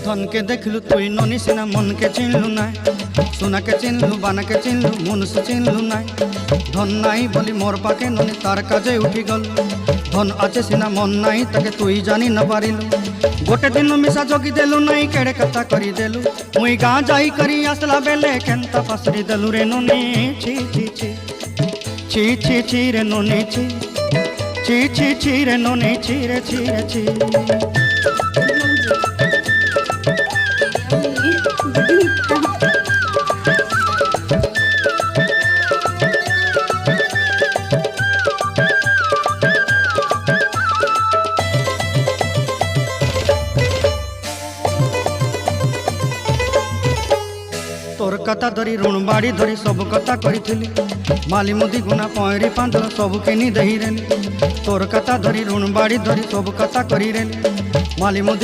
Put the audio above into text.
धन के देखलु तुई ननी सिना मन के चिन्हलु ना सोना के चिन्हलु बाना के चिन्हलु मनुष्य चिन्हलु ना धन नाई बोली मोर पाके ननी तार काजे उठी गल धन आचे सिना मन नाई ताके तुई जानी न पारिलु गोटे दिन मिसा जगी देलु नाई केड़े कथा करी देलु मुई गाँ जाई करी आसला बेले केंता पासरी देलु रे ननी छी छी छी छी छी छी रे ननी छी छी छी छी रे ननी छी रे छी रे छी। तोर कथा धरी ऋण बाड़ी धरी सब कथा करी माली मुदी गुना पहरी पांदल सब किनी दही रेली तोर कथा धरी ऋण बाड़ी धरी सब कथा करी रेली माली मुदी